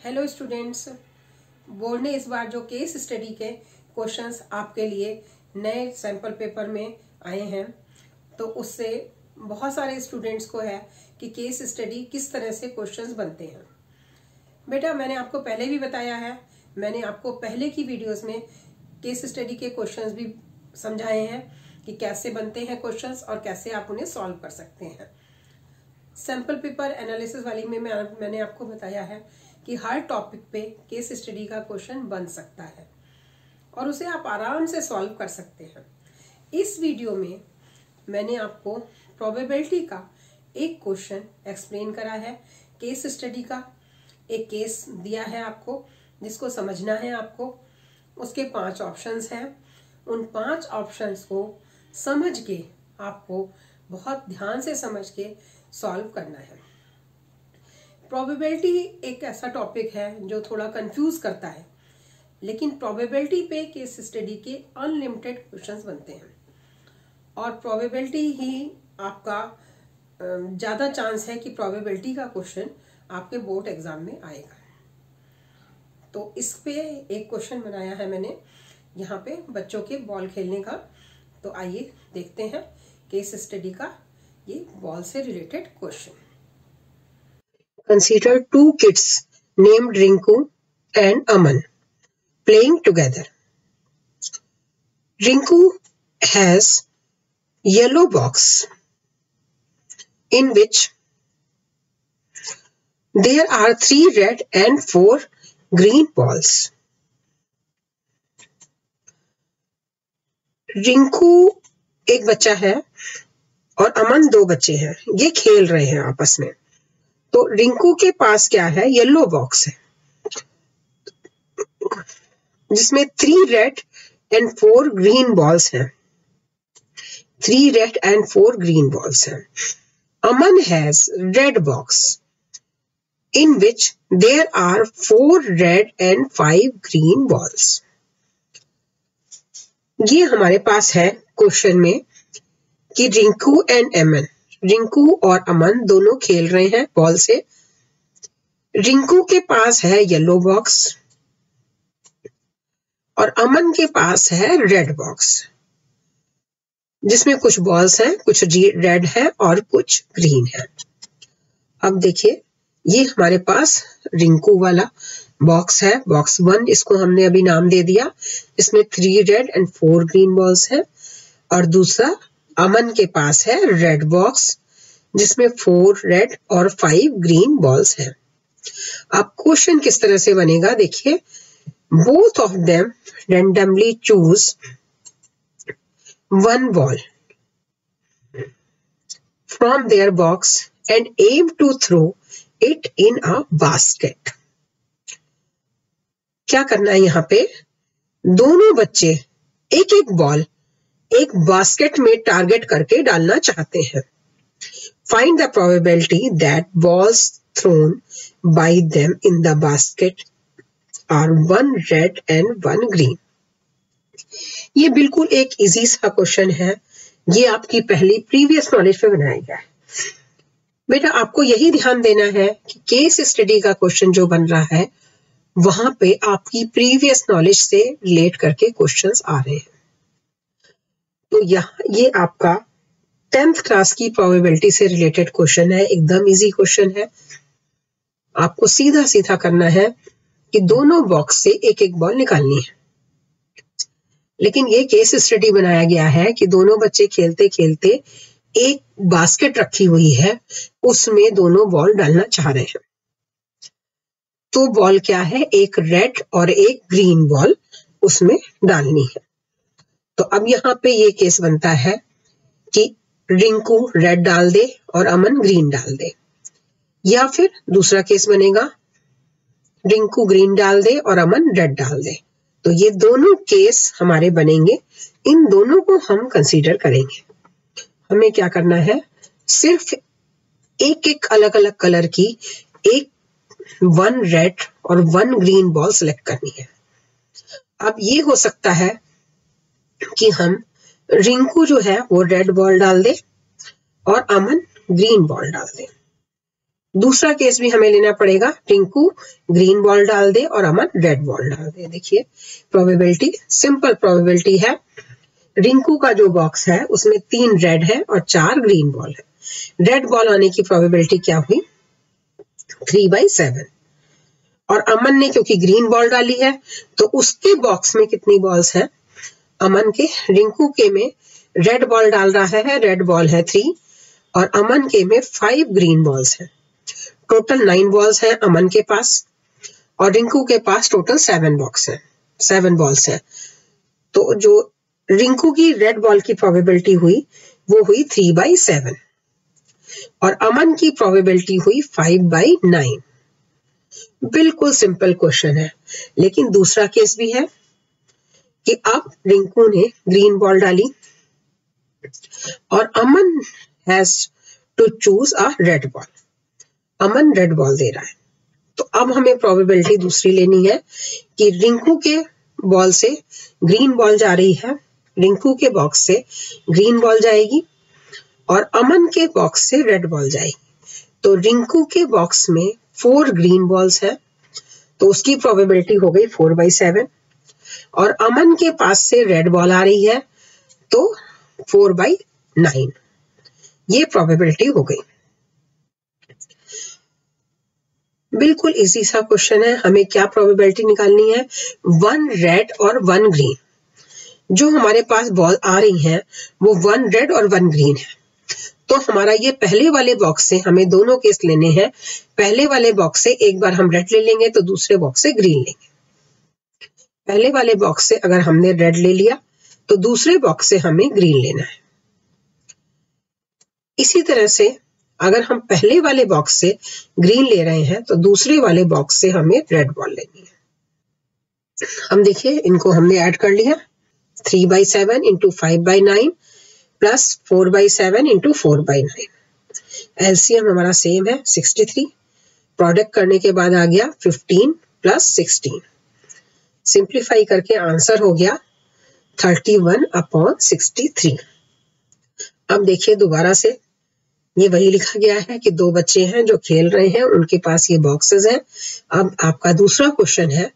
Hello students, board ने इस बार जो केस स्टडी के क्वेश्चंस आपके लिए नए सैंपल पेपर में आए हैं, तो उससे बहुत सारे स्टूडेंट्स को है कि केस स्टडी किस तरह से क्वेश्चंस बनते हैं। बेटा, मैंने आपको पहले भी बताया है, मैंने आपको पहले की वीडियोस में केस स्टडी के क्वेश्चंस भी समझाए हैं कि कैसे बनते हैं क्वेश्चंस और कैसे आप उन्हें सॉल्व कर सकते हैं। सैंपल पेपर एनालिसिस वाली में मैंने आपको बताया है कि हर टॉपिक पे केस स्टडी का क्वेश्चन बन सकता है और उसे आप आराम से सॉल्व कर सकते हैं। इस वीडियो में मैंने आपको प्रोबेबिलिटी का एक क्वेश्चन एक्सप्लेन करा है। केस स्टडी का एक केस दिया है आपको, जिसको समझना है आपको। उसके 5 ऑप्शंस हैं। उन 5 ऑप्शंस को समझ के आपको बहुत ध्यान से समझ के सॉल्व करना है। प्रोबेबिलिटी एक ऐसा टॉपिक है जो थोड़ा कंफ्यूज करता है, लेकिन प्रोबेबिलिटी पे केस स्टडी के अनलिमिटेड क्वेश्चंस बनते हैं और प्रोबेबिलिटी ही आपका ज्यादा चांस है कि प्रोबेबिलिटी का क्वेश्चन आपके बोर्ड एग्जाम में आएगा। तो इस पे एक क्वेश्चन बनाया है मैंने यहाँ पे बच्चों के बॉल खेलने का। तो आइए देखते हैं केस स्टडी का ये बॉल से related question. Consider 2 kids named Rinku and Aman playing together. Rinku has yellow box in which there are 3 red and 4 green balls. Rinku एक बच्चा है और अमन 2 बच्चे हैं। ये खेल रहे हैं आपस में। तो रिंकू के पास क्या है? येलो बॉक्स है जिसमें 3 रेड एंड 4 ग्रीन बॉल्स हैं। 3 रेड एंड 4 ग्रीन बॉल्स हैं। Aman has red box in which there are 4 red and 5 green balls. ये हमारे पास है क्वेश्चन में कि रिंकू एंड अमन, रिंकू और अमन दोनों खेल रहे हैं बॉल से। रिंकू के पास है येलो बॉक्स और अमन के पास है रेड बॉक्स, जिसमें कुछ बॉल्स हैं, कुछ रेड है और कुछ ग्रीन है। अब देखिए, ये हमारे पास रिंकू वाला बॉक्स है, बॉक्स 1, इसको हमने अभी नाम दे दिया। इसमें 3 रेड एंड 4 ग्रीन बॉल्स है। और दूसरा अमन के पास है रेड बॉक्स, जिसमें 4 रेड और 5 ग्रीन बॉल्स हैं। अब क्वेश्चन किस तरह से बनेगा देखिए। Both of them randomly choose 1 ball from their box and aim to throw it in a basket. क्या करना है यहाँ पे? दोनों बच्चे एक एक बॉल एक बास्केट में टारगेट करके डालना चाहते हैं। Find the probability that balls thrown by them in the basket are 1 red and 1 green. ये बिल्कुल एक इजी सा क्वेश्चन है। ये आपकी पहली प्रीवियस नॉलेज पे बनाया गया है। बेटा, आपको यही ध्यान देना है कि केस स्टडी का क्वेश्चन जो बन रहा है वहां पे आपकी प्रीवियस नॉलेज से रिलेट करके क्वेश्चंस आ रहे हैं। तो यहाँ ये आपका 10th क्लास की प्रोबेबिलिटी से रिलेटेड क्वेश्चन है। एकदम इजी क्वेश्चन है। आपको सीधा सीधा करना है कि दोनों बॉक्स से एक एक बॉल निकालनी है। लेकिन ये केस स्टडी बनाया गया है कि दोनों बच्चे खेलते खेलते एक बास्केट रखी हुई है, उसमें दोनों बॉल डालना चाह रहे हैं। तो बॉल क्या है? एक रेड और एक ग्रीन बॉल उसमें डालनी है। तो अब यहाँ पे ये केस बनता है कि रिंकू रेड डाल दे और अमन ग्रीन डाल दे, या फिर दूसरा केस बनेगा रिंकू ग्रीन डाल दे और अमन रेड डाल दे। तो ये दोनों केस हमारे बनेंगे। इन दोनों को हम कंसीडर करेंगे। हमें क्या करना है? सिर्फ एक एक अलग अलग कलर की 1 रेड और 1 ग्रीन बॉल सेलेक्ट करनी है। अब ये हो सकता है कि हम रिंकू जो है वो रेड बॉल डाल दे और अमन ग्रीन बॉल डाल दे। दूसरा केस भी हमें लेना पड़ेगा, रिंकू ग्रीन बॉल डाल दे और अमन रेड बॉल डाल दे। देखिए प्रोबेबिलिटी, सिंपल प्रोबेबिलिटी है। रिंकू का जो बॉक्स है उसमें 3 रेड है और 4 ग्रीन बॉल है। रेड बॉल आने की प्रोबेबिलिटी क्या हुई, 3/7। और अमन ने क्योंकि ग्रीन बॉल डाली है तो उसके बॉक्स में कितनी बॉल्स हैं, अमन के, रिंकू के में रेड बॉल डाल रहा है, रेड बॉल है 3 और अमन के में 5 ग्रीन बॉल्स हैं। टोटल 9 बॉल्स हैं अमन के पास और रिंकू के पास टोटल 7 बॉल्स हैं। तो जो रिंकू की रेड बॉल की प्रोबेबिलिटी हुई वो हुई 3/7 और अमन की प्रोबेबिलिटी हुई 5/9। बिल्कुल सिंपल क्वेश्चन है। लेकिन दूसरा केस भी है कि अब रिंकू ने ग्रीन बॉल डाली और Aman has to choose a red ball. Aman red ball दे रहा है, तो अब हमें प्रोबेबिलिटी दूसरी लेनी है कि रिंकू के बॉल से ग्रीन बॉल जा रही है, रिंकू के बॉक्स से ग्रीन बॉल जाएगी और अमन के बॉक्स से रेड बॉल जाएगी। तो रिंकू के बॉक्स में 4 ग्रीन बॉल्स है तो उसकी प्रोबेबिलिटी हो गई 4/7 और अमन के पास से रेड बॉल आ रही है तो 4/9। ये प्रोबेबिलिटी हो गई। बिल्कुल इजी सा क्वेश्चन है। हमें क्या प्रोबेबिलिटी निकालनी है, 1 रेड और 1 ग्रीन। जो हमारे पास बॉल आ रही है वो 1 रेड और 1 ग्रीन है। तो हमारा ये पहले वाले बॉक्स से हमें दोनों केस लेने हैं। पहले वाले बॉक्स से एक बार हम रेड ले लेंगे तो दूसरे बॉक्स से ग्रीन लेंगे। पहले वाले बॉक्स से अगर हमने रेड ले लिया तो दूसरे बॉक्स से हमें ग्रीन लेना है। इसी तरह से अगर हम पहले वाले बॉक्स से ग्रीन ले रहे हैं तो दूसरे वाले बॉक्स से हमें रेड बॉल लेनी है। हम देखिए इनको हमने ऐड कर लिया, 3/7 इंटू 5/9 प्लस 4/7 इंटू 4/9। एलसीएम हमारा सेम है 63। प्रोडक्ट करने के बाद आ गया 15 प्लस 16। सिंप्लीफाई करके आंसर हो गया 31/63। अब देखिए दोबारा से ये वही लिखा गया है कि 2 बच्चे हैं जो खेल रहे हैं, उनके पास ये बॉक्सेस हैं। अब आपका दूसरा क्वेश्चन है,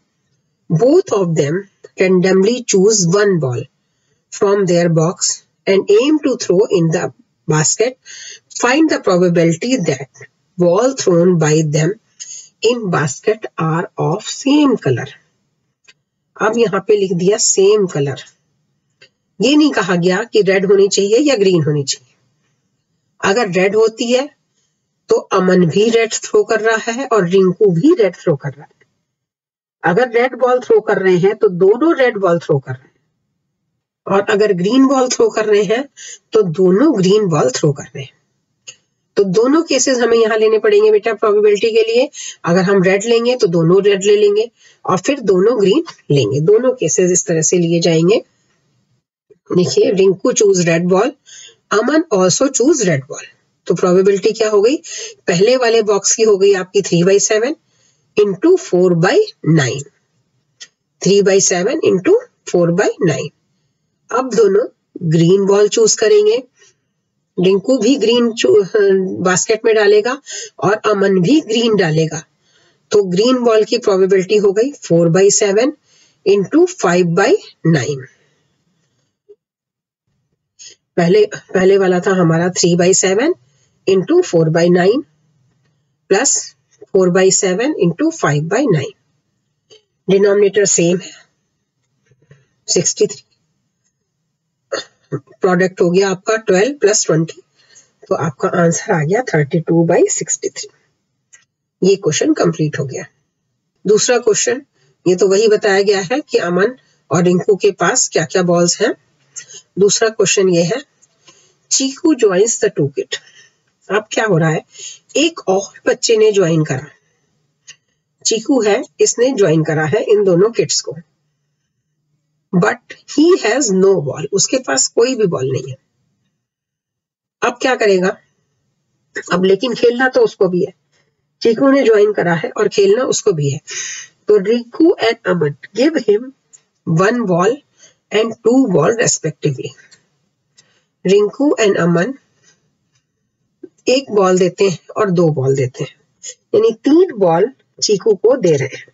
both of them randomly choose 1 ball from their box and aim to throw in the basket. Find the probability that ball thrown by them in basket are of same color. अब यहाँ पे लिख दिया same colour. ये नहीं कहा गया कि रेड होनी चाहिए या ग्रीन होनी चाहिए। अगर रेड होती है तो अमन भी रेड थ्रो कर रहा है और रिंकू भी रेड थ्रो कर रहा है। अगर रेड बॉल थ्रो कर रहे हैं तो दोनों रेड बॉल थ्रो कर रहे हैं और अगर ग्रीन बॉल थ्रो कर रहे हैं तो दोनों ग्रीन बॉल थ्रो कर रहे हैं। तो दोनों केसेस हमें यहाँ लेने पड़ेंगे बेटा प्रोबेबिलिटी के लिए। अगर हम रेड लेंगे तो दोनों रेड ले लेंगे और फिर दोनों ग्रीन लेंगे। दोनों केसेस इस तरह से लिए जाएंगे। देखिए रिंकू चूज रेड बॉल, अमन ऑल्सो चूज रेड बॉल। तो प्रोबेबिलिटी क्या हो गई, पहले वाले बॉक्स की हो गई आपकी 3/7 इंटू 4/9। 3/7 इंटू 4/9। अब दोनों ग्रीन बॉल चूज करेंगे। रिंकू भी ग्रीन बास्केट में डालेगा और अमन भी ग्रीन डालेगा। तो ग्रीन बॉल की प्रोबेबिलिटी हो गई 4/7 इंटू 5/9। पहले वाला था हमारा 3/7 into 4/9 plus 4/7 into 5/9। Denominator same है 63। प्रोडक्ट हो गया आपका 12 प्लस 20। तो आपका आंसर आ गया 32/63। ये क्वेश्चन कंप्लीट हो गया। दूसरा क्वेश्चन, ये तो वही बताया गया है कि अमन और रिंकू के पास क्या क्या बॉल्स हैं। दूसरा क्वेश्चन ये है, चीकू ज्वाइंस द 2 किट। अब क्या हो रहा है, एक और बच्चे ने ज्वाइन करा। चीकू है, इसने ज्वाइन करा है इन दोनों किट्स को, but he has no ball. उसके पास कोई भी बॉल नहीं है। अब क्या करेगा, अब लेकिन खेलना तो उसको भी है। चीकू ने ज्वाइन करा है और खेलना उसको भी है। तो Rinku and Aman give him 1 ball and 2 ball respectively. Rinku and Aman 1 ball देते हैं और 2 बॉल देते हैं। यानी 3 बॉल चीकू को दे रहे हैं।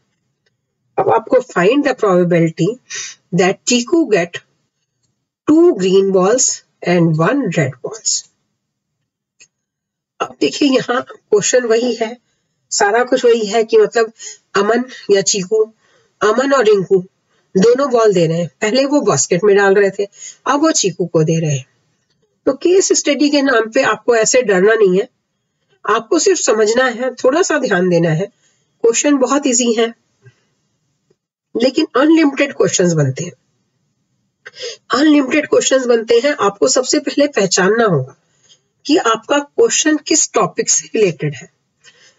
अब आपको find the probability that Chiku get 2 green balls and 1 red balls. अब देखिए यहाँ क्वेश्चन वही है, सारा कुछ वही है कि मतलब अमन या चीकू, अमन और रिंकू दोनों बॉल दे रहे हैं। पहले वो बास्केट में डाल रहे थे, अब वो चीकू को दे रहे हैं। तो केस स्टडी के नाम पे आपको ऐसे डरना नहीं है, आपको सिर्फ समझना है, थोड़ा सा ध्यान देना है। क्वेश्चन बहुत इजी है, लेकिन अनलिमिटेड क्वेश्चंस बनते हैं। अनलिमिटेड क्वेश्चंस बनते हैं, आपको सबसे पहले पहचानना होगा कि आपका क्वेश्चन किस टॉपिक से रिलेटेड है।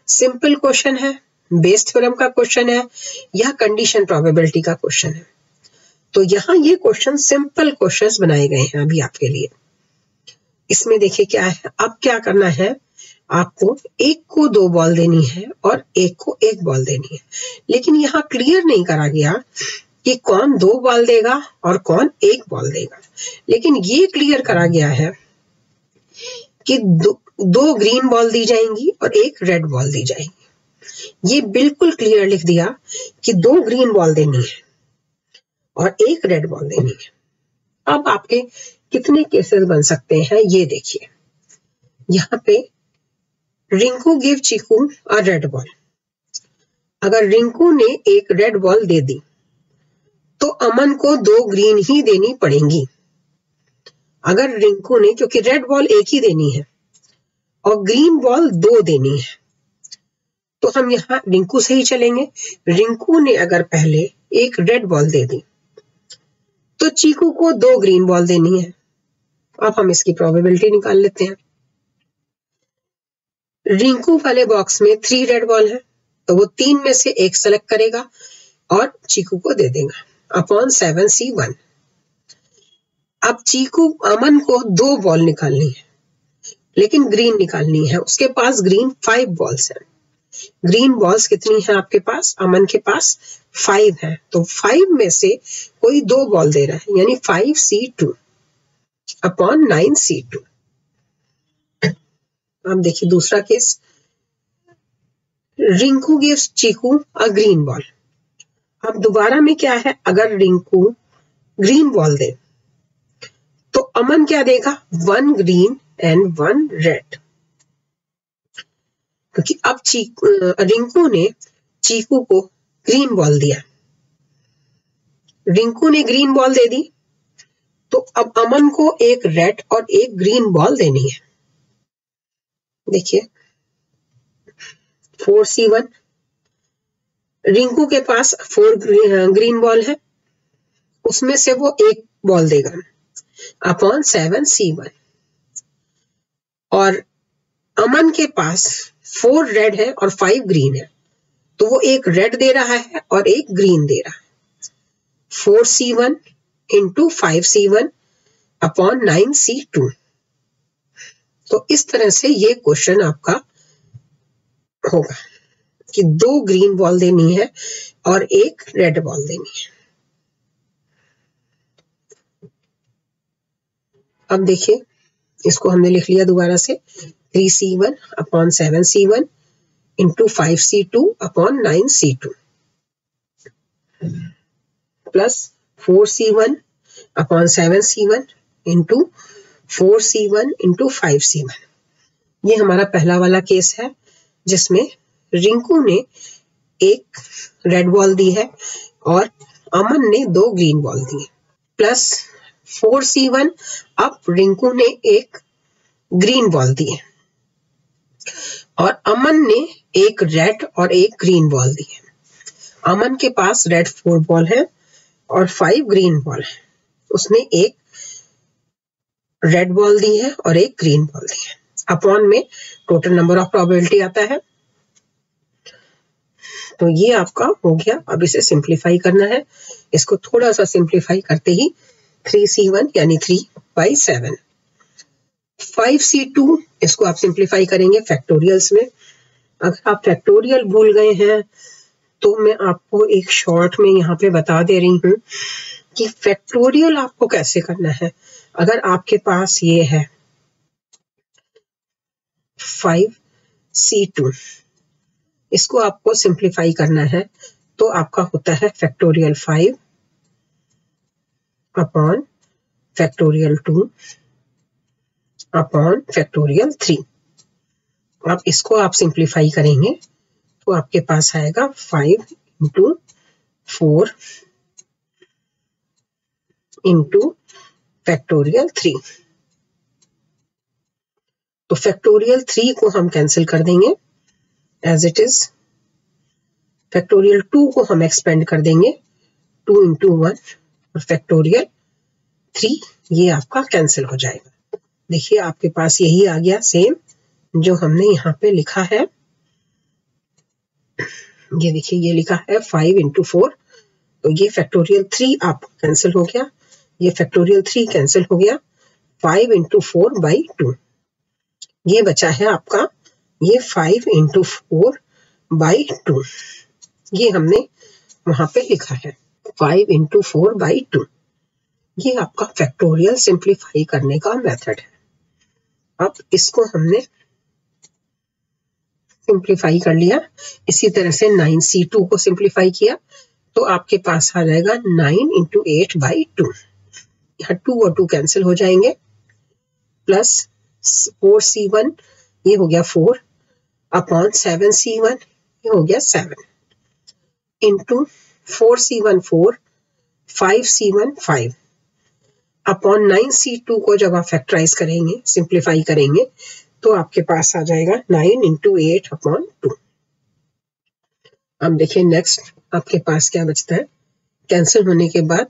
सिंपल क्वेश्चन है, बेस थ्योरम का क्वेश्चन है, या कंडीशन प्रोबेबिलिटी का क्वेश्चन है। तो यहाँ ये क्वेश्चन सिंपल क्वेश्चंस बनाए गए हैं अभी आपके लिए। इसमें देखिए क्या है, अब क्या करना है, आपको एक को 2 बॉल देनी है और एक को 1 बॉल देनी है। लेकिन यहाँ क्लियर नहीं करा गया कि कौन 2 बॉल देगा और कौन 1 बॉल देगा, लेकिन ये क्लियर करा गया है कि 2 ग्रीन बॉल दी जाएंगी और 1 रेड बॉल दी जाएगी। ये बिल्कुल क्लियर लिख दिया कि 2 ग्रीन बॉल देनी है और 1 रेड बॉल देनी है। अब आपके कितने केसेस बन सकते हैं ये देखिए। यहाँ पे रिंकू गिव चीकू अ रेड बॉल। अगर रिंकू ने 1 रेड बॉल दे दी तो अमन को 2 ग्रीन ही देनी पड़ेंगी। अगर रिंकू ने, क्योंकि रेड बॉल 1 ही देनी है और ग्रीन बॉल 2 देनी है, तो हम यहाँ रिंकू से ही चलेंगे। रिंकू ने अगर पहले 1 रेड बॉल दे दी तो चीकू को 2 ग्रीन बॉल देनी है। अब हम इसकी प्रोबेबिलिटी निकाल लेते हैं। रिंकू वाले बॉक्स में 3 रेड बॉल है, तो वो 3 में से 1 सेलेक्ट करेगा और चीकू को दे देगा अपॉन 7C1। अब चीकू, अमन को 2 बॉल निकालनी है, लेकिन ग्रीन निकालनी है। उसके पास ग्रीन 5 बॉल्स हैं। ग्रीन बॉल्स कितनी है आपके पास? अमन के पास 5 है, तो 5 में से कोई 2 बॉल दे रहा है, यानी 5C2 अपॉन 9C2। अब देखिए दूसरा केस, रिंकू गिव्स चीकू अ ग्रीन बॉल। अब दोबारा में क्या है, अगर रिंकू ग्रीन बॉल दे तो अमन क्या देगा? 1 ग्रीन एंड 1 रेड, क्योंकि अब रिंकू ने चीकू को ग्रीन बॉल दिया। रिंकू ने ग्रीन बॉल दे दी, तो अब अमन को 1 रेड और 1 ग्रीन बॉल देनी है। देखिए 4C1, रिंकू के पास 4 ग्रीन बॉल है, उसमें से वो 1 बॉल देगा अपॉन 7C1। और अमन के पास 4 रेड है और 5 ग्रीन है, तो वो 1 रेड दे रहा है और 1 ग्रीन दे रहा है। 4C1 into 5C1 upon 9C2। तो इस तरह से ये क्वेश्चन आपका होगा कि 2 ग्रीन बॉल देनी है और 1 रेड बॉल देनी है। अब देखिए इसको हमने लिख लिया दोबारा से, 3C1 upon 7C1 into 5C2 upon 9C2 plus 4C1 upon 7C1 into 4C1 into 5C1। ये हमारा पहला वाला केस है जिसमें रिंकू ने 1 रेड बॉल दी है और अमन ने 2 ग्रीन बॉल दी, प्लस 4C1 अब रिंकू ने 1 ग्रीन बॉल दी है और अमन ने 1 रेड और 1 ग्रीन बॉल दी है। अमन के पास रेड 4 बॉल है और 5 ग्रीन बॉल है, उसने 1 रेड बॉल दी है और 1 ग्रीन बॉल दी है। अपॉन में टोटल नंबर ऑफ प्रोबेबिलिटी आता है। तो ये आपका हो गया। अब इसे सिंप्लीफाई करना है, इसको थोड़ा सा सिंप्लीफाई करते ही 3C1 यानी 3/7, 5C2 इसको आप सिंप्लीफाई करेंगे फैक्टोरियल्स में। अगर आप फैक्टोरियल भूल गए हैं तो मैं आपको एक शॉर्ट में यहाँ पे बता दे रही हूँ कि फैक्टोरियल आपको कैसे करना है। अगर आपके पास ये है 5C2 इसको आपको सिंप्लीफाई करना है तो आपका होता है factorial 5 upon factorial 2 upon factorial 3। अब इसको आप सिंप्लीफाई करेंगे तो आपके पास आएगा 5 इंटू 4 इंटू फैक्टोरियल 3। तो फैक्टोरियल 3 को हम कैंसिल कर देंगे एज इट इज। फैक्टोरियल 2 को हम एक्सपेंड कर देंगे 2 इंटू 1 और फैक्टोरियल 3 ये आपका कैंसिल हो जाएगा। देखिए आपके पास यही आ गया सेम जो हमने यहाँ पे लिखा है। ये देखिए ये लिखा है 5 इंटू 4, तो ये फैक्टोरियल 3 आपका कैंसिल हो गया, ये फैक्टोरियल 3 कैंसिल हो गया। 5 इंटू 4 बाई 2 ये बचा है आपका ये 5 इंटू 4 बाई 2, ये हमने वहां पे लिखा है 5 इंटू 4 बाई 2। ये आपका फैक्टोरियल सिंप्लीफाई करने का मेथड है। अब इसको हमने सिंप्लीफाई कर लिया। इसी तरह से 9c2 को सिंप्लीफाई किया तो आपके पास आ जाएगा 9 इंटू 8 बाई 2। यहाँ 2 और 2 कैंसिल हो जाएंगे, प्लस 4c1 ये हो गया 4 अपॉन 7c1 ये हो गया 7 into 4c1 4 5c1 5 upon 9c2 को जब आप फैक्टराइज करेंगे सिंप्लीफाई करेंगे तो आपके पास आ जाएगा 9 इंटू 8 अपॉन 2। अब देखिए नेक्स्ट आपके पास क्या बचता है, कैंसिल होने के बाद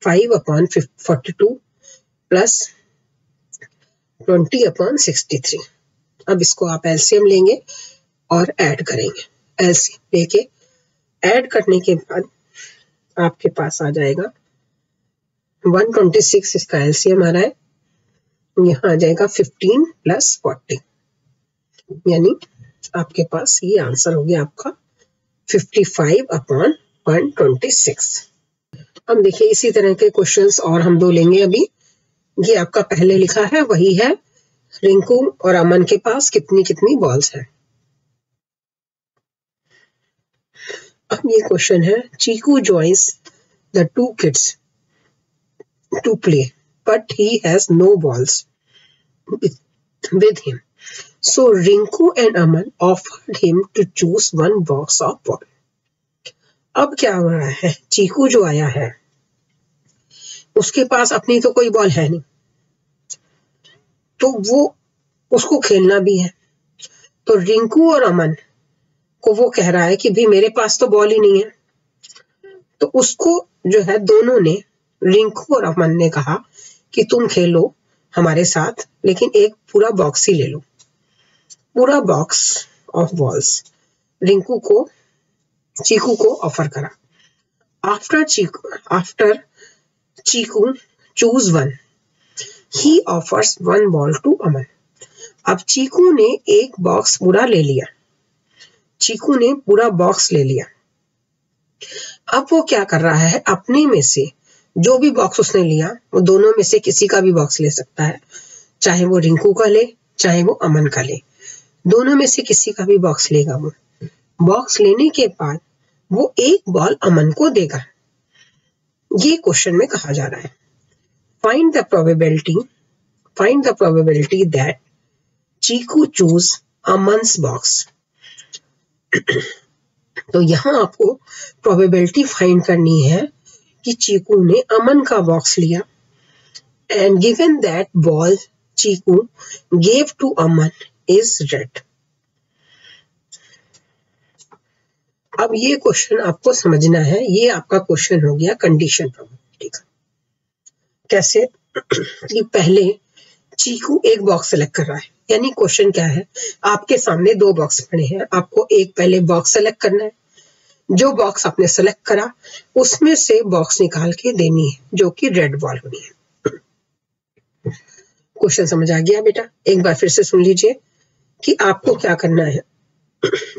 5 अपॉन 42 प्लस 20 अपॉन 63। अब इसको आप एलसीएम लेंगे और ऐड करेंगे। एलसीएम लेके ऐड करने के बाद आपके पास आ जाएगा 126, इसका एलसीएम आ रहा है, यहाँ आ जाएगा 15 प्लस 40, यानी आपके पास ये आंसर हो गया आपका 55 अपॉन 126। हम देखिए इसी तरह के क्वेश्चंस और हम दो लेंगे अभी। ये आपका पहले लिखा है वही है, रिंकू और अमन के पास कितनी कितनी बॉल्स हैं। अब ये क्वेश्चन है, चीकू joins the two kids to play but he has no balls with him, so Rinku and Aman offered him to choose one box of ball। अब क्या हो रहा है, चीकू जो आया है उसके पास अपनी तो कोई बॉल है नहीं, तो वो उसको खेलना भी है, तो रिंकू और अमन को वो कह रहा है कि भाई मेरे पास तो बॉल ही नहीं है, तो उसको जो है दोनों ने, रिंकू और अमन ने कहा कि तुम खेलो हमारे साथ लेकिन एक पूरा बॉक्स ही ले लो। पूरा बॉक्स ऑफ बॉल्स रिंकू को चीकू को ऑफर करा। After Chiku choose one, he offers one ball to Aman. अब चीकू ने एक बॉक्स पूरा ले लिया, चीकू ने पूरा बॉक्स ले लिया। अब वो क्या कर रहा है, अपने में से जो भी बॉक्स उसने लिया वो दोनों में से किसी का भी बॉक्स ले सकता है, चाहे वो रिंकू का ले चाहे वो अमन का ले, दोनों में से किसी का भी बॉक्स लेगा। वो बॉक्स लेने के बाद वो एक बॉल अमन को देगा। ये क्वेश्चन में कहा जा रहा है, find the probability that Chiku choose Aman's box. तो यहां आपको प्रोबेबिलिटी फाइंड करनी है कि चीकू ने अमन का बॉक्स लिया, and given that ball Chiku gave to Aman is red. अब ये क्वेश्चन आपको समझना है, ये आपका क्वेश्चन हो गया कंडीशन प्रोबेबिलिटी का। कैसे कि पहले चीकू एक बॉक्स सेलेक्ट कर रहा है, यानी क्वेश्चन क्या है, आपके सामने दो बॉक्स पड़े हैं, आपको एक पहले बॉक्स सेलेक्ट करना है, जो बॉक्स आपने सेलेक्ट करा उसमें से बॉक्स निकाल के देनी है जो कि रेड बॉल होनी है। क्वेश्चन समझ आ गया बेटा? एक बार फिर से सुन लीजिए कि आपको क्या करना है।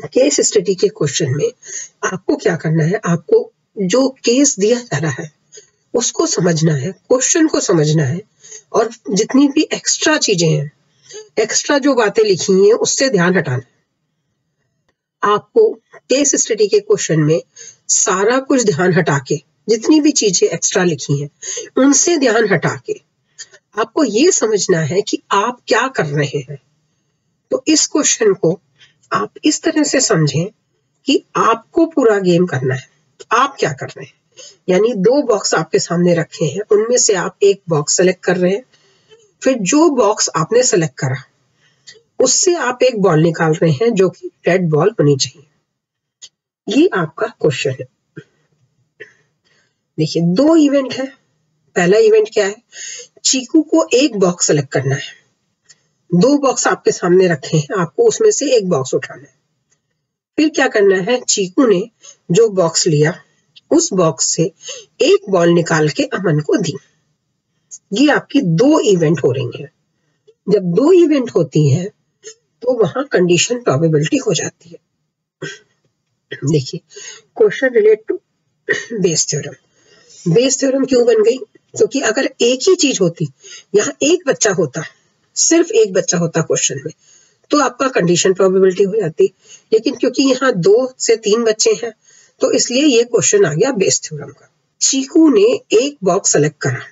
केस स्टडी के क्वेश्चन में आपको क्या करना है, आपको जो केस दिया जा रहा है उसको समझना है, क्वेश्चन को समझना है, और जितनी भी एक्स्ट्रा चीजें हैं एक्स्ट्रा जो बातें लिखी हैं उससे ध्यान हटाना। आपको केस स्टडी के क्वेश्चन में सारा कुछ ध्यान हटा के, जितनी भी चीजें एक्स्ट्रा लिखी हैं उनसे ध्यान हटा के आपको ये समझना है कि आप क्या कर रहे हैं। तो इस क्वेश्चन को आप इस तरह से समझें कि आपको पूरा गेम करना है। आप क्या कर रहे हैं, यानी 2 बॉक्स आपके सामने रखे हैं, उनमें से आप एक बॉक्स सेलेक्ट कर रहे हैं, फिर जो बॉक्स आपने सेलेक्ट करा उससे आप एक बॉल निकाल रहे हैं जो कि रेड बॉल होनी चाहिए। ये आपका क्वेश्चन है। देखिए 2 इवेंट है। पहला इवेंट क्या है, चीकू को एक बॉक्स सेलेक्ट करना है। 2 बॉक्स आपके सामने रखे हैं, आपको उसमें से एक बॉक्स उठाना है। फिर क्या करना है, चीकू ने जो बॉक्स लिया उस बॉक्स से एक बॉल निकाल के अमन को दी। ये आपकी 2 इवेंट हो रही हैं। जब 2 इवेंट होती हैं तो वहां कंडीशन प्रोबेबिलिटी हो जाती है। देखिए question relate to Bayes theorem. Bayes theorem क्यों बन गई, क्योंकि अगर एक ही चीज होती, यहाँ एक बच्चा होता, सिर्फ एक बच्चा होता क्वेश्चन में, तो आपका कंडीशन प्रोबेबिलिटी हो जाती। लेकिन क्योंकि यहाँ 2 से 3 बच्चे हैं तो इसलिए ये क्वेश्चन आ गया बेस थ्योरम का। चीकू ने एक बॉक्स सेलेक्ट करा,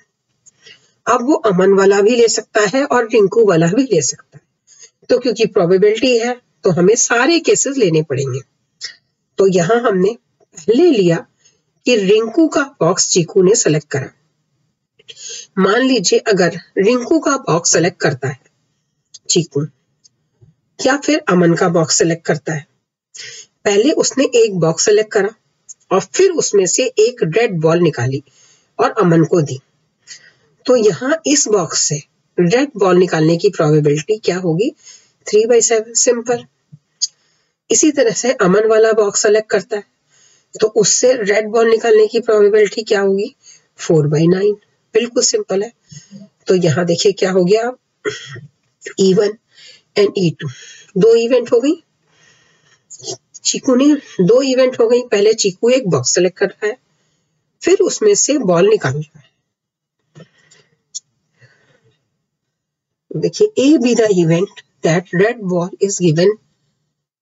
अब वो अमन वाला भी ले सकता है और रिंकू वाला भी ले सकता है। तो क्योंकि प्रोबेबिलिटी है तो हमें सारे केसेस लेने पड़ेंगे। तो यहां हमने पहले लिया कि रिंकू का बॉक्स चीकू ने सेलेक्ट करा। मान लीजिए अगर रिंकू का बॉक्स सेलेक्ट करता है चीकू, या फिर अमन का बॉक्स सेलेक्ट करता है, पहले उसने एक बॉक्स सेलेक्ट करा और फिर उसमें से एक रेड बॉल निकाली और अमन को दी। तो यहाँ इस बॉक्स से रेड बॉल निकालने की प्रोबेबिलिटी क्या होगी, 3/7, सिंपल। इसी तरह से अमन वाला बॉक्स सेलेक्ट करता है तो उससे रेड बॉल निकालने की प्रोबेबिलिटी क्या होगी, 4/9, बिल्कुल सिंपल है। तो यहाँ देखिए क्या हो गया, E1 एंड E2 2 इवेंट हो गई। चीकू ने 2 इवेंट हो गई। पहले चीकू एक बॉक्स सेलेक्ट कर रहा है, फिर उसमें से बॉल निकाल रहा है। देखिए A be the event that red ball is given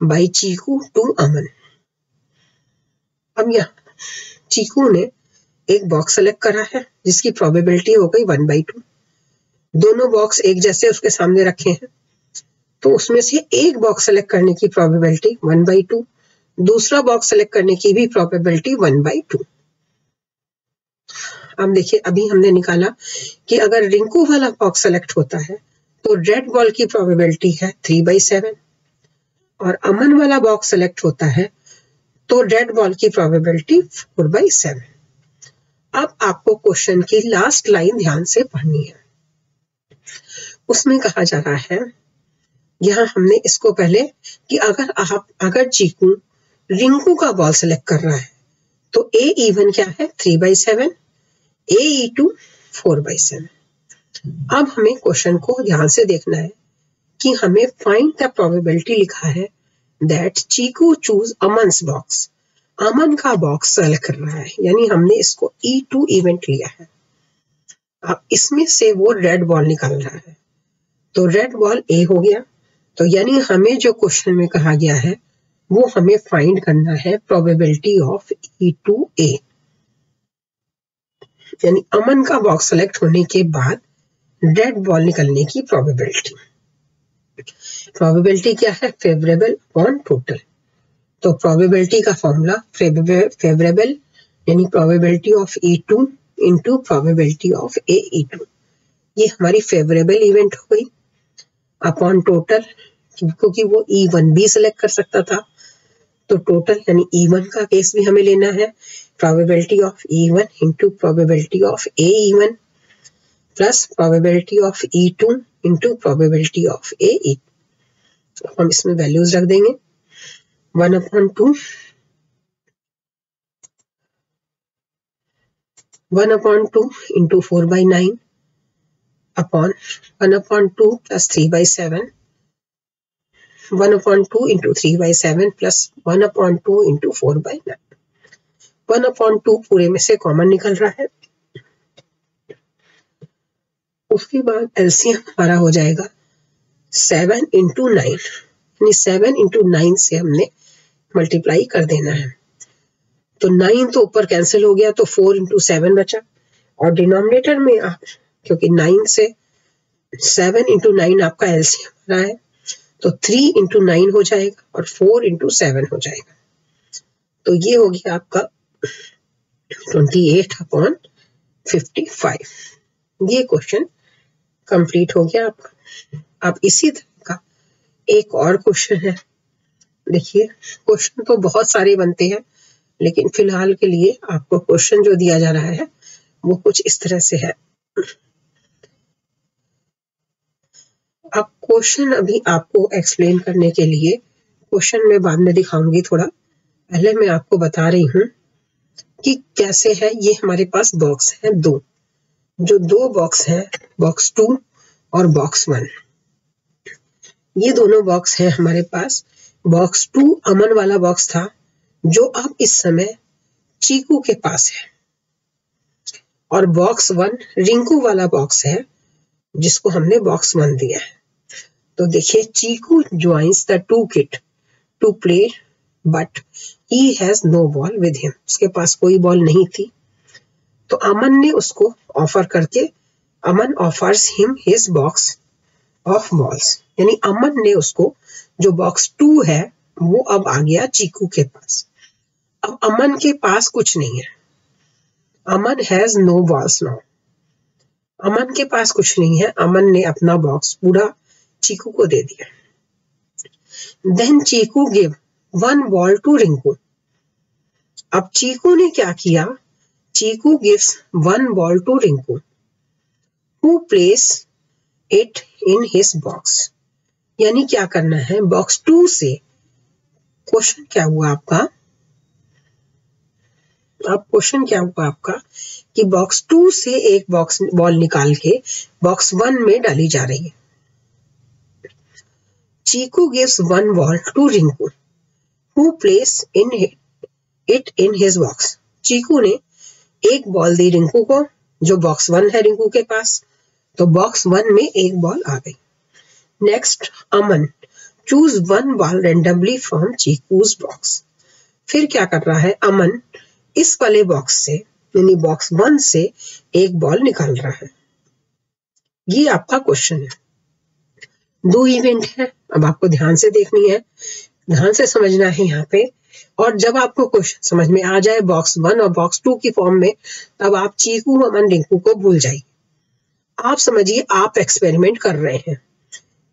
by Chiku to अमन। अब यहाँ चीकू ने एक बॉक्स सेलेक्ट करा है जिसकी प्रोबेबिलिटी हो गई 1/2। दोनों बॉक्स एक जैसे उसके सामने रखे हैं तो उसमें से एक बॉक्स सेलेक्ट करने की प्रोबेबिलिटी 1/2, दूसरा बॉक्स सेलेक्ट करने की भी प्रोबेबिलिटी 1/2। अब देखिए अभी हमने निकाला कि अगर रिंकू वाला बॉक्स सेलेक्ट होता है तो रेड बॉल की प्रोबेबिलिटी है 3/7 और अमन वाला बॉक्स सेलेक्ट होता है तो रेड बॉल की प्रोबेबिलिटी 4/7। अब आपको क्वेश्चन की लास्ट लाइन ध्यान से पढ़नी है। उसमें कहा जा रहा है, यहाँ हमने इसको पहले कि अगर चीकू रिंकू का बॉल सेलेक्ट कर रहा है तो A इवन क्या है, 3/7, A E2 4/7। अब हमें क्वेश्चन को ध्यान से देखना है कि हमें फाइंड द प्रोबेबिलिटी लिखा है that Chiku choose Aman's box. अमन का बॉक्स सेलेक्ट कर रहा है, यानी हमने इसको E2 इवेंट लिया है। अब इसमें से वो रेड बॉल निकाल रहा है तो रेड बॉल A हो गया। तो यानी हमें जो क्वेश्चन में कहा गया है वो हमें फाइंड करना है प्रोबेबिलिटी ऑफ E2A, यानी अमन का बॉक्स सेलेक्ट होने के बाद रेड बॉल निकलने की प्रोबेबिलिटी। प्रोबेबिलिटी क्या है, फेवरेबल अपॉन टोटल। तो प्रोबेबिलिटी का फॉर्मूला फेवरेबल यानी probability of E2 into probability of AE2। ये हमारी फेवरेबल इवेंट हो गई अपॉन टोटल, क्योंकि वो E1 भी सिलेक्ट कर सकता था तो टोटल यानी E1 का केस भी हमें लेना है। Probability of E1 into probability of AE1 plus probability of E2 into probability of AE2। हम इसमें वैल्यूज रख देंगे 1/2 into 4/9 upon 1/2 plus 3/7, 1/2 into 3/7 plus 1/2 into 4/9। 1/2 पूरे में से कॉमन निकल रहा है। उसके बाद एलसीएम हमारा हो जाएगा 7 into 9, यानी 7 into 9 से हमने मल्टीप्लाई कर देना है। तो 9 तो ऊपर कैंसिल हो गया, तो 4 into 7 बचा, और डिनोमिनेटर में आप, क्योंकि 9 से 7 into 9 आपका एलसीएम रहा है, तो 3 into 9 हो जाएगा और 4 into 7 हो जाएगा। तो ये हो गया आपका 28/55। ये क्वेश्चन कंप्लीट हो गया आपका। अब इसी तरह का एक और क्वेश्चन है। देखिए, क्वेश्चन तो बहुत सारे बनते हैं, लेकिन फिलहाल के लिए आपको क्वेश्चन जो दिया जा रहा है वो कुछ इस तरह से है। अब क्वेश्चन अभी आपको एक्सप्लेन करने के लिए, क्वेश्चन मैं बाद में दिखाऊंगी थोड़ा, पहले मैं आपको बता रही हूँ कि कैसे है। ये हमारे पास बॉक्स है दो, जो दो बॉक्स हैं, बॉक्स 2 और बॉक्स 1। ये दोनों बॉक्स हैं हमारे पास। बॉक्स 2 अमन वाला बॉक्स था, जो अब इस समय चीकू के पास है, और बॉक्स 1 रिंकू वाला बॉक्स है, जिसको हमने बॉक्स 1 दिया है। तो देखिए, Chiku joins the two kid to play but he has no ball with him. उसके पास कोई बॉल नहीं थी, तो अमन ने उसको ऑफर करके, Aman offers him his box of balls, यानी अमन ने उसको, जो बॉक्स 2 है वो अब आ गया चीकू के पास। अब अमन के पास कुछ नहीं है, अमन हैज नो बॉल्स नाउ। अमन के पास कुछ नहीं है, अमन ने अपना बॉक्स पूरा चीकू को दे दिया। Then Chiku give 1 ball to Rinku. अब चीकू ने क्या किया, Chiku gives 1 ball to Rinku, who place it in his box. यानी क्या करना है, बॉक्स 2 से, क्वेश्चन क्या हुआ आपका, अब क्वेश्चन क्या हुआ आपका कि बॉक्स 2 से एक बॉल निकाल के बॉक्स 1 में डाली जा रही है। Chiku gives 1 ball to Rinku, who place it in his box. Chiku ने एक बॉल दी रिंकू को, जो बॉक्स 1 है रिंकू के पास, तो बॉक्स 1 में एक बॉल आ गई। Next, Aman choose 1 ball randomly from Chiku's box. फिर क्या कर रहा है, अमन इस वाले बॉक्स से, यानी बॉक्स 1 से एक बॉल निकाल रहा है। ये आपका क्वेश्चन है। दो इवेंट है, अब आपको ध्यान से देखनी है, ध्यान से समझना है यहाँ पे। और जब आपको क्वेश्चन समझ में आ जाए बॉक्स 1 और बॉक्स 2 की फॉर्म में, तब आप चीकू अमन रिंकू को भूल जाइए। आप समझिए, आप एक्सपेरिमेंट कर रहे हैं।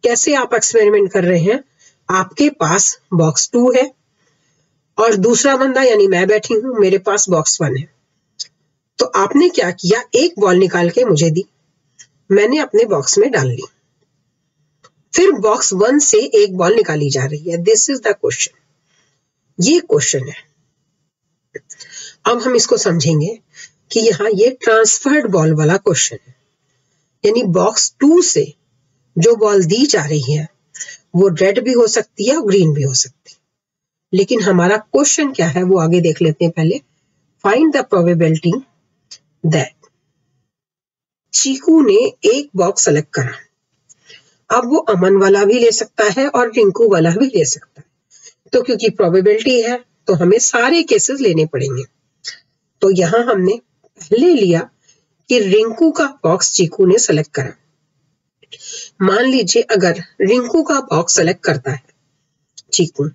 कैसे आप एक्सपेरिमेंट कर रहे हैं, आपके पास बॉक्स 2 है और दूसरा बंदा यानी मैं बैठी हूं, मेरे पास बॉक्स 1 है। तो आपने क्या किया, एक बॉल निकाल के मुझे दी, मैंने अपने बॉक्स में डाल ली। फिर बॉक्स 1 से एक बॉल निकाली जा रही है। दिस इज द क्वेश्चन, ये क्वेश्चन है। अब हम इसको समझेंगे कि यहाँ ये ट्रांसफर्ड बॉल वाला क्वेश्चन है, यानी बॉक्स 2 से जो बॉल दी जा रही है वो रेड भी हो सकती है और ग्रीन भी हो सकती है। लेकिन हमारा क्वेश्चन क्या है वो आगे देख लेते हैं। पहले फाइंड द प्रोबेबिलिटी दैट, चीकू ने एक बॉक्स सेलेक्ट करा, अब वो अमन वाला भी ले सकता है और रिंकू वाला भी ले सकता है। तो क्योंकि प्रोबेबिलिटी है तो हमें सारे केसेस लेने पड़ेंगे। तो यहां हमने पहले लिया कि रिंकू का बॉक्स चीकू ने सेलेक्ट करा। मान लीजिए अगर रिंकू का बॉक्स सेलेक्ट करता है चीकू,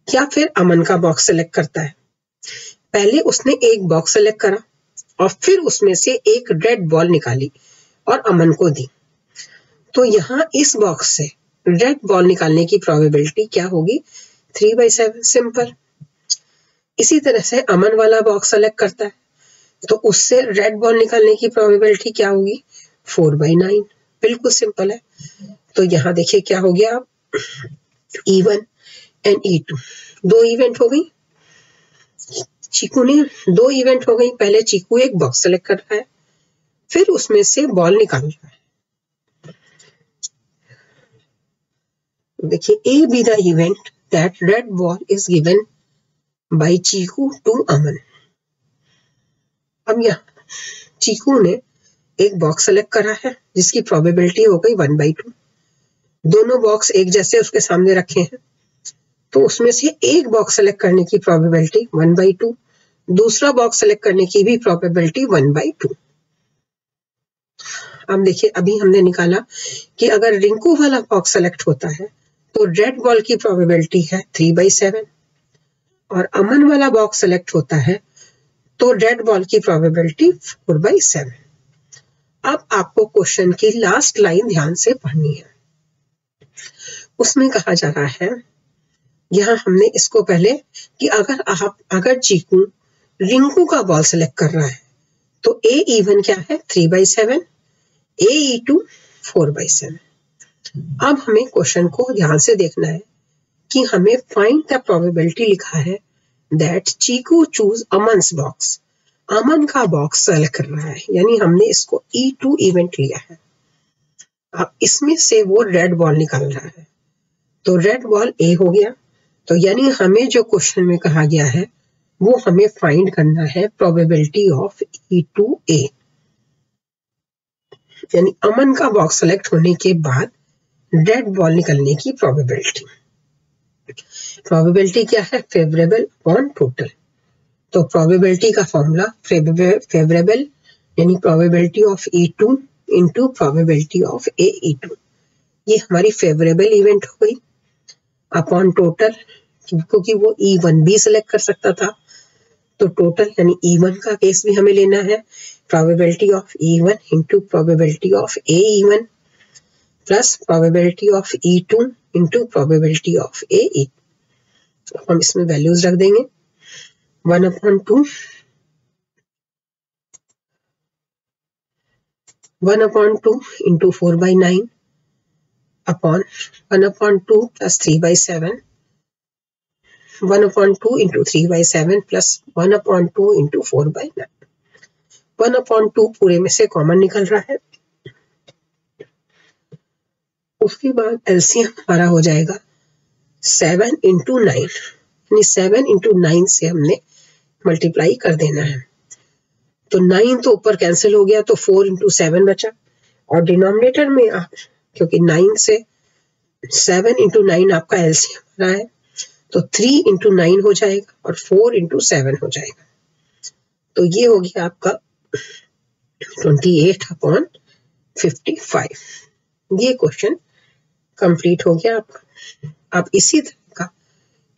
या फिर अमन का बॉक्स सेलेक्ट करता है, पहले उसने एक बॉक्स सेलेक्ट करा और फिर उसमें से एक रेड बॉल निकाली और अमन को दी। तो यहाँ इस बॉक्स से रेड बॉल निकालने की प्रोबेबिलिटी क्या होगी, 3/7, सिंपल। इसी तरह से अमन वाला बॉक्स सेलेक्ट करता है तो उससे रेड बॉल निकालने की प्रोबेबिलिटी क्या होगी, 4/9, बिल्कुल सिंपल है। तो यहाँ देखिए क्या हो गया, E1 एंड E2 दो इवेंट हो गई। चीकू ने दो इवेंट हो गई, पहले चीकू एक बॉक्स सेलेक्ट कर रहा है, फिर उसमें से बॉल निकाल रहा है। देखिए, A B the event that red ball is given by Chiku to Aman. अब यहाँ चीकू ने एक बॉक्स सेलेक्ट करा है जिसकी प्रोबेबिलिटी हो गई 1/2। दोनों बॉक्स एक जैसे उसके सामने रखे हैं, तो उसमें से एक बॉक्स सेलेक्ट करने की प्रोबेबिलिटी 1/2, दूसरा बॉक्स सेलेक्ट करने की भी प्रोबेबिलिटी 1/2। अब देखिए, अभी हमने निकाला कि अगर रिंकू वाला बॉक्स सेलेक्ट होता है तो रेड बॉल की प्रोबेबिलिटी है 3/7, और अमन वाला बॉक्स सेलेक्ट होता है तो रेड बॉल की प्रोबेबिलिटी 4/7। अब आपको क्वेश्चन की लास्ट लाइन ध्यान से पढ़नी है। उसमें कहा जा रहा है, यहाँ हमने इसको पहले कि अगर चीकू रिंकू का बॉल सेलेक्ट कर रहा है तो ए इवन क्या है 3/7, ए E2 4/7। अब हमें क्वेश्चन को ध्यान से देखना है कि हमें फाइंड द प्रोबेबिलिटी लिखा है that Chiku choose Aman's box, अमन का बॉक्स सेलेक्ट कर रहा है, यानी हमने इसको E2 इवेंट लिया है। अब इसमें से वो रेड बॉल निकाल रहा है, तो रेड बॉल ए हो गया। तो यानी हमें जो क्वेश्चन में कहा गया है वो हमें फाइंड करना है प्रोबेबिलिटी ऑफ E2A, यानी अमन का बॉक्स सेलेक्ट होने के बाद रेड बॉल निकलने की प्रोबेबिलिटी। प्रोबेबिलिटी क्या है? Favourable upon total. तो प्रोबेबिलिटी का फॉर्मूला फेवरेबल यानी probability of E2 into probability of AE2। ये हमारी फेवरेबल इवेंट हो गई, अपॉन टोटल, क्योंकि वो E1 भी सिलेक्ट कर सकता था, तो टोटल यानी E1 का केस भी हमें लेना है। Probability of E1 into probability of AE1 plus probability of E2 into probability of AE। हम इसमें वैल्यूज रख देंगे 1/2 into 4/9 upon 1/2 plus 3/7, 1/2 into 3/7 plus 1/2 into 4/9। 1/2 पूरे में से कॉमन निकल रहा है। उसके बाद एलसीएम हमारा हो जाएगा 7 इंटू 9, यानी 7 इंटू 9 से हमने मल्टीप्लाई कर देना है। तो 9 तो ऊपर कैंसिल हो गया, तो 4 इंटू 7 बचा, और डिनोमिनेटर में आप क्योंकि 9 से 7 इंटू 9 आपका एलसीएम रहा है, तो 3 इंटू 9 हो जाएगा और 4 इंटू 7 हो जाएगा। तो ये हो गया आपका 28/55। ये क्वेश्चन कंप्लीट हो गया आपका। अब इसी तरह का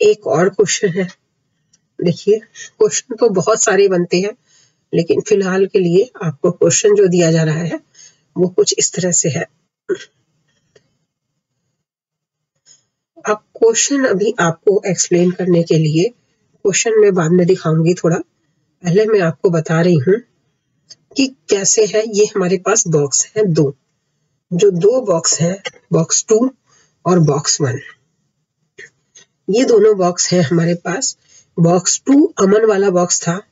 एक और क्वेश्चन है। देखिए, क्वेश्चन तो बहुत सारे बनते हैं, लेकिन फिलहाल के लिए आपको क्वेश्चन जो दिया जा रहा है वो कुछ इस तरह से है। अब क्वेश्चन अभी आपको एक्सप्लेन करने के लिए क्वेश्चन में बाद में दिखाऊंगी, थोड़ा पहले मैं आपको बता रही हूँ कि कैसे है। ये हमारे पास बॉक्स है दो, जो दो बॉक्स हैं, बॉक्स 2 और बॉक्स 1। ये दोनों बॉक्स हैं हमारे पास। बॉक्स 2 अमन वाला बॉक्स था,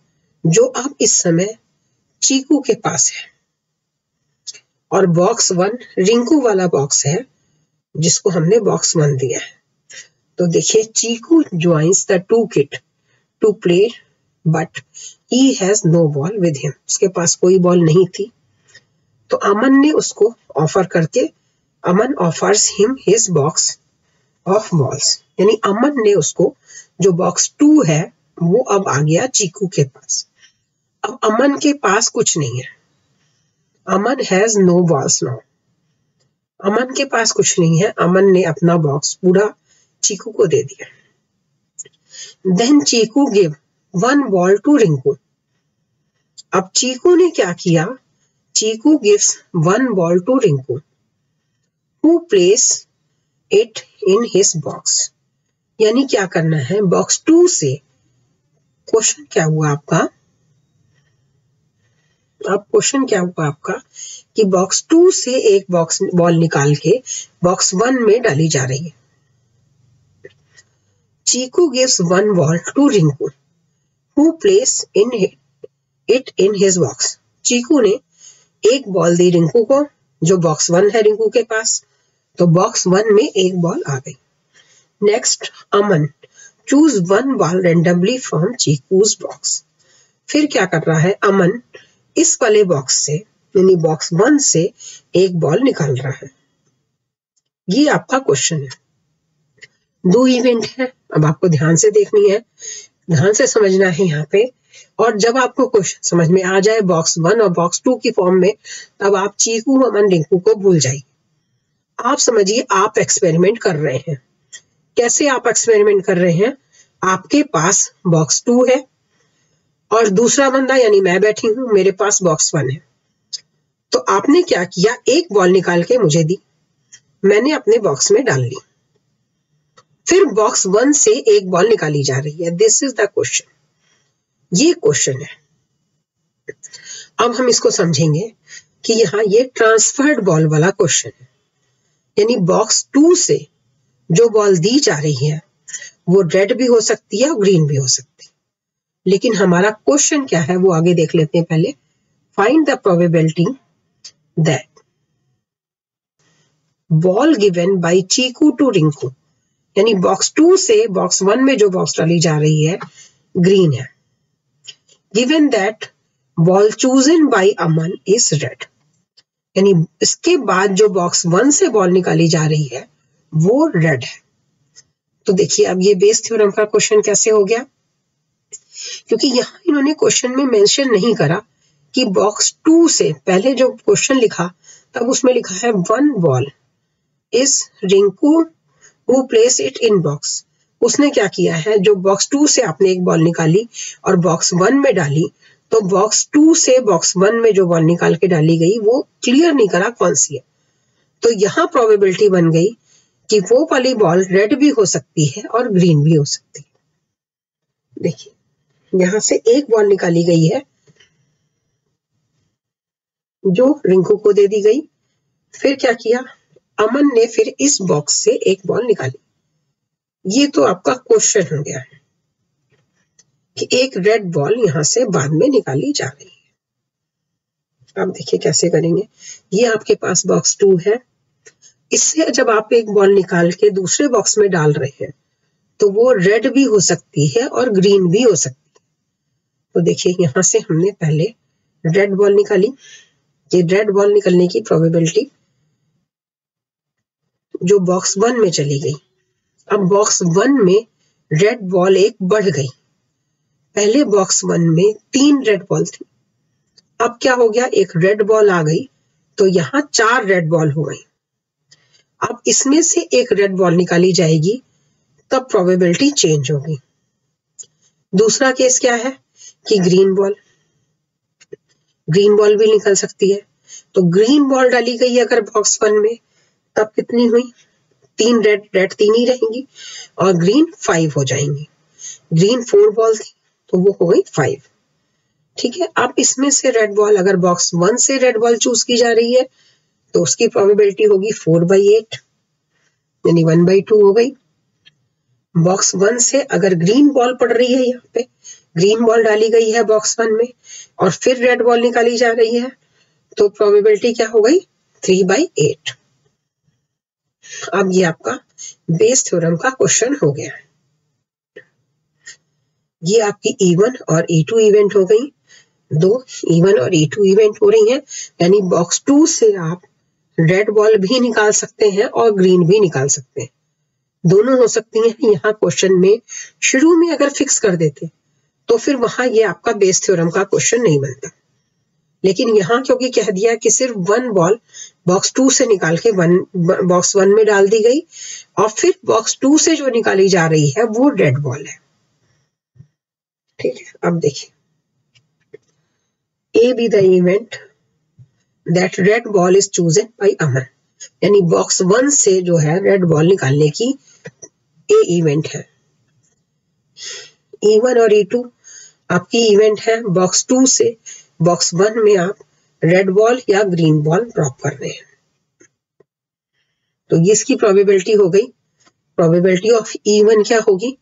जो अब इस समय चीकू के पास है, और बॉक्स 1 रिंकू वाला बॉक्स है, जिसको हमने बॉक्स 1 दिया है। तो देखिए, Chiku joins the two kid to play but he has no ball with him. उसके पास कोई बॉल नहीं थी, तो अमन ने उसको ऑफर करके, Aman offers him his box of balls, यानी अमन ने उसको जो बॉक्स 2 है वो अब आ गया चीकू के पास। अब अमन के पास कुछ नहीं है, अमन हैज नो बॉल्स नाउ। अमन के पास कुछ नहीं है, अमन ने अपना बॉक्स पूरा चीकू को दे दिया। Then Chiku give 1 ball to Rinku. अब चीकू ने क्या किया? Chiku gives 1 ball to Rinku, who place it in his box. यानी क्या करना है, बॉक्स 2 से, क्वेश्चन क्या हुआ आपका, अब क्वेश्चन क्या हुआ आपका कि बॉक्स 2 से एक बॉल निकाल के बॉक्स 1 में डाली जा रही है। Chiku gives 1 ball to Rinku, who place it in his box. Chiku ने एक बॉल दी रिंकू को, जो बॉक्स 1 है रिंकू के पास, तो बॉक्स 1 में एक बॉल आ गई। Next, Aman choose 1 ball randomly from Chiku's box. फिर क्या कर रहा है, अमन इस वाले बॉक्स से, यानी बॉक्स 1 से एक बॉल निकाल रहा है। ये आपका क्वेश्चन है। 2 इवेंट है, अब आपको ध्यान से देखनी है, ध्यान से समझना है यहाँ पे। और जब आपको क्वेश्चन समझ में आ जाए बॉक्स 1 और बॉक्स 2 की फॉर्म में, तब आप चीकू, अमन, रिंकू को भूल जाइए। आप समझिए आप एक्सपेरिमेंट कर रहे हैं। कैसे आप एक्सपेरिमेंट कर रहे हैं? आपके पास बॉक्स 2 है और दूसरा बंदा यानी मैं बैठी हूं, मेरे पास बॉक्स 1 है। तो आपने क्या किया, एक बॉल निकाल के मुझे दी, मैंने अपने बॉक्स में डाल ली। फिर बॉक्स 1 से एक बॉल निकाली जा रही है। दिस इज द क्वेश्चन, ये क्वेश्चन है। अब हम इसको समझेंगे कि यहाँ ये ट्रांसफर्ड बॉल वाला क्वेश्चन है, यानी बॉक्स 2 से जो बॉल दी जा रही है वो रेड भी हो सकती है और ग्रीन भी हो सकती है। लेकिन हमारा क्वेश्चन क्या है वो आगे देख लेते हैं। पहले find the probability that ball given by Chiku to Rinku, यानी बॉक्स 2 से बॉक्स 1 में जो बॉक्स डाली जा रही है ग्रीन है, given that ball chosen by Aman is red, यानी इसके बाद जो बॉक्स 1 से बॉल निकाली जा रही है वो रेड है। तो देखिए अब ये बेस थ्योरम का क्वेश्चन कैसे हो गया, क्योंकि यहां इन्होंने क्वेश्चन में मेंशन नहीं करा कि बॉक्स 2 से, पहले जो क्वेश्चन लिखा तब उसमें लिखा है 1 ball is Rinku who place it in box. उसने क्या किया है, जो बॉक्स 2 से आपने एक बॉल निकाली और बॉक्स 1 में डाली, तो बॉक्स 2 से बॉक्स 1 में जो बॉल निकाल के डाली गई वो क्लियर नहीं करा कौन सी है। तो यहां प्रोबेबिलिटी बन गई कि वो वाली बॉल रेड भी हो सकती है और ग्रीन भी हो सकती है। देखिए यहां से एक बॉल निकाली गई है जो रिंकू को दे दी गई। फिर क्या किया, अमन ने फिर इस बॉक्स से एक बॉल निकाली। ये तो आपका क्वेश्चन हो गया कि एक रेड बॉल यहां से बाद में निकाली जा रही है। अब देखिए कैसे करेंगे। ये आपके पास बॉक्स 2 है, इससे जब आप एक बॉल निकाल के दूसरे बॉक्स में डाल रहे हैं तो वो रेड भी हो सकती है और ग्रीन भी हो सकती है। तो देखिए यहां से हमने पहले रेड बॉल निकाली, ये रेड बॉल निकलने की प्रोबेबिलिटी जो बॉक्स 1 में चली गई। अब बॉक्स 1 में रेड बॉल एक बढ़ गई, पहले बॉक्स 1 में 3 रेड बॉल थी, अब क्या हो गया, एक रेड बॉल आ गई, तो यहां 4 रेड बॉल हो गई। अब इसमें से एक रेड बॉल निकाली जाएगी तब प्रोबेबिलिटी चेंज होगी। दूसरा केस क्या है कि ग्रीन बॉल भी निकल सकती है। तो ग्रीन बॉल डाली गई अगर बॉक्स 1 में, तब कितनी हुई, 3 रेड 3 ही रहेंगी और ग्रीन 5 हो जाएंगी। ग्रीन 4 बॉल थी तो वो हो गई 5। ठीक है, अब इसमें से रेड बॉल, अगर बॉक्स 1 से रेड बॉल चूज की जा रही है तो उसकी प्रोबेबिलिटी होगी 4/8, यानी 1/2 हो गई। बॉक्स 1 से अगर ग्रीन बॉल पड़ रही है, यहाँ पे ग्रीन बॉल डाली गई है बॉक्स 1 में और फिर रेड बॉल निकाली जा रही है, तो प्रोबेबिलिटी क्या हो गई, 3/8। अब ये आपका बेस थ्योरम का क्वेश्चन हो गया। ये आपकी E1 और E2 इवेंट हो गई। 2 E1 और E2 इवेंट हो रही हैं, यानी बॉक्स 2 से आप रेड बॉल भी निकाल सकते हैं और ग्रीन भी निकाल सकते हैं, दोनों हो सकती हैं। यहाँ क्वेश्चन में शुरू में अगर फिक्स कर देते तो फिर वहां ये आपका बेस थ्योरम का क्वेश्चन नहीं बनता। लेकिन यहाँ क्योंकि कह दिया कि सिर्फ 1 बॉल बॉक्स 2 से निकाल के बॉक्स 1 में डाल दी गई और फिर बॉक्स 2 से जो निकाली जा रही है वो रेड बॉल है। ठीक है, अब देखिए, A B the event that red ball is chosen by Aman, यानी बॉक्स 1 से जो है रेड बॉल निकालने की ए इवेंट है। E1 और E2 आपकी इवेंट है, बॉक्स 2 से बॉक्स 1 में आप रेड बॉल या ग्रीन बॉल ड्रॉप कर रहे हैं। तो ये इसकी प्रोबेबिलिटी हो गई। प्रोबेबिलिटी ऑफ E1 क्या होगी,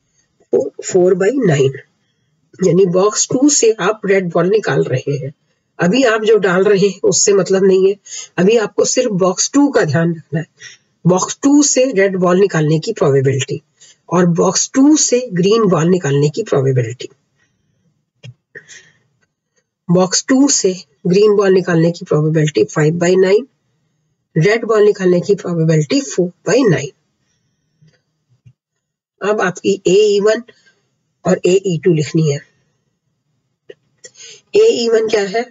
4/9, यानी बॉक्स 2 से आप रेड बॉल निकाल रहे हैं। अभी आप जो डाल रहे हैं उससे मतलब नहीं है, अभी आपको सिर्फ बॉक्स 2 का ध्यान रखना है। बॉक्स 2 से रेड बॉल निकालने की प्रोबेबिलिटी और बॉक्स 2 से ग्रीन बॉल निकालने की प्रोबेबिलिटी। बॉक्स 2 से ग्रीन बॉल निकालने की प्रोबेबिलिटी 5/9, रेड बॉल निकालने की प्रोबेबिलिटी 4/9। अब आपकी AE1 और AE2 लिखनी है। AE1 क्या है?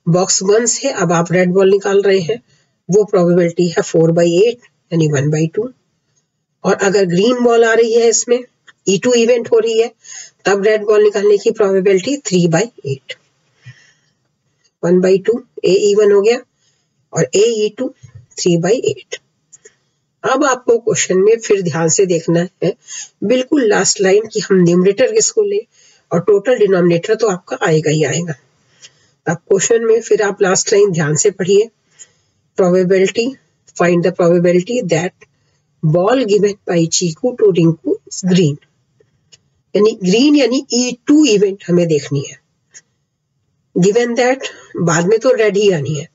बॉक्स 1 से अब आप रेड बॉल निकाल रहे हैं, वो प्रोबेबिलिटी है 4/8 यानी 1/2। और अगर ग्रीन बॉल आ रही है, इसमें E2 इवेंट हो रही है, तब रेड बॉल निकालने की प्रोबेबिलिटी 3/8। 1/2 AE1 हो गया और AE2 3/8। अब आपको क्वेश्चन में फिर ध्यान से देखना है, बिल्कुल लास्ट लाइन की हम न्यूमरेटर किसको ले और टोटल डिनोमिनेटर तो आपका आएगा ही आएगा। अब क्वेश्चन में फिर आप लास्ट लाइन ध्यान से पढ़िए। Probability, find the probability that ball given by Chiku to Rinku is green. यानी ग्रीन यानी E2 इवेंट हमें देखनी है। गिवन दैट बाद में तो रेड ही आनी है,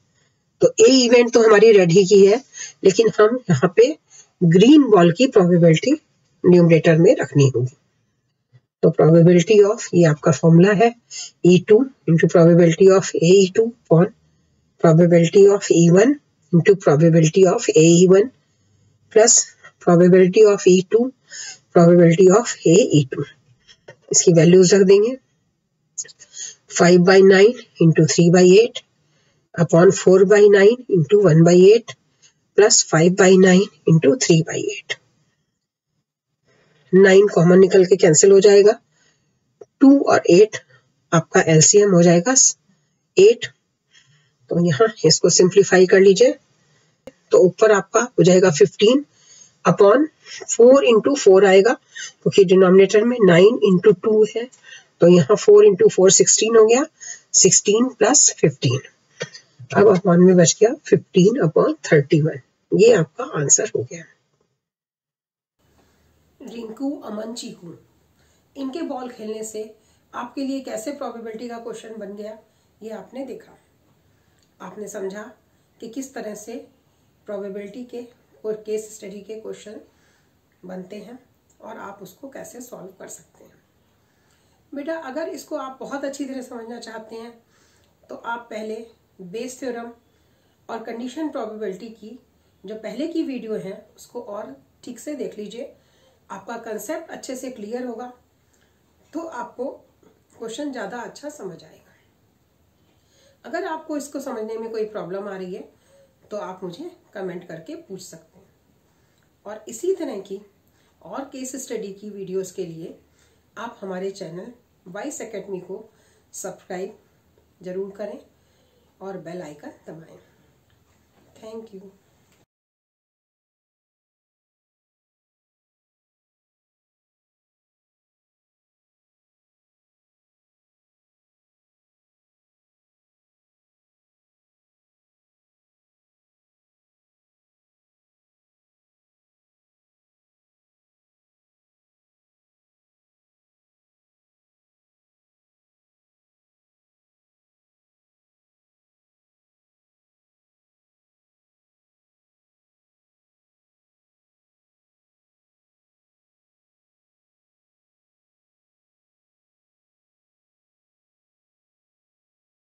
तो ए इवेंट तो हमारी रेड ही की है, लेकिन हम यहाँ पे ग्रीन बॉल की प्रोबेबिलिटी न्यूमरेटर में रखनी होगी। तो प्रोबेबिलिटी ऑफ, ये आपका फॉर्मूला है, E2 into probability of AE2 upon probability of E1 into probability of AE1 plus probability of E2 probability of AE2। इसकी वैल्यूज रख देंगे। 5/9 into 3/8 upon 4/9 into 1/8 plus 5/9 into 3/8। 9 common निकल के कैंसिल हो जाएगा। 2 और 8 आपका एलसीएम हो जाएगा 8। तो यहाँ इसको सिंप्लीफाई कर लीजिए, तो ऊपर आपका हो जाएगा 15 अपॉन 4 इंटू 4 आएगा, क्योंकि डिनोमिनेटर में 9 इंटू 2 है, तो यहाँ 4 इंटू 4 16 हो गया, 16 प्लस 15। अब अपॉन में बच गया 15/31। ये आपका आंसर हो गया। रिंकू, अमन, चीकू, इनके बॉल खेलने से आपके लिए कैसे प्रोबेबिलिटी का क्वेश्चन बन गया, ये आपने देखा। आपने समझा कि किस तरह से प्रोबेबिलिटी के और केस स्टडी के क्वेश्चन बनते हैं और आप उसको कैसे सॉल्व कर सकते हैं। बेटा, अगर इसको आप बहुत अच्छी तरह समझना चाहते हैं तो आप पहले बेस थ्योरम और कंडीशन प्रोबेबिलिटी की जो पहले की वीडियो है उसको और ठीक से देख लीजिए। आपका कंसेप्ट अच्छे से क्लियर होगा तो आपको क्वेश्चन ज़्यादा अच्छा समझ आएगा। अगर आपको इसको समझने में कोई प्रॉब्लम आ रही है तो आप मुझे कमेंट करके पूछ सकते हैं। और इसी तरह की और केस स्टडी की वीडियोस के लिए आप हमारे चैनल वाइस एकेडमी को सब्सक्राइब जरूर करें और बेल आइकन दबाएं। Thank you.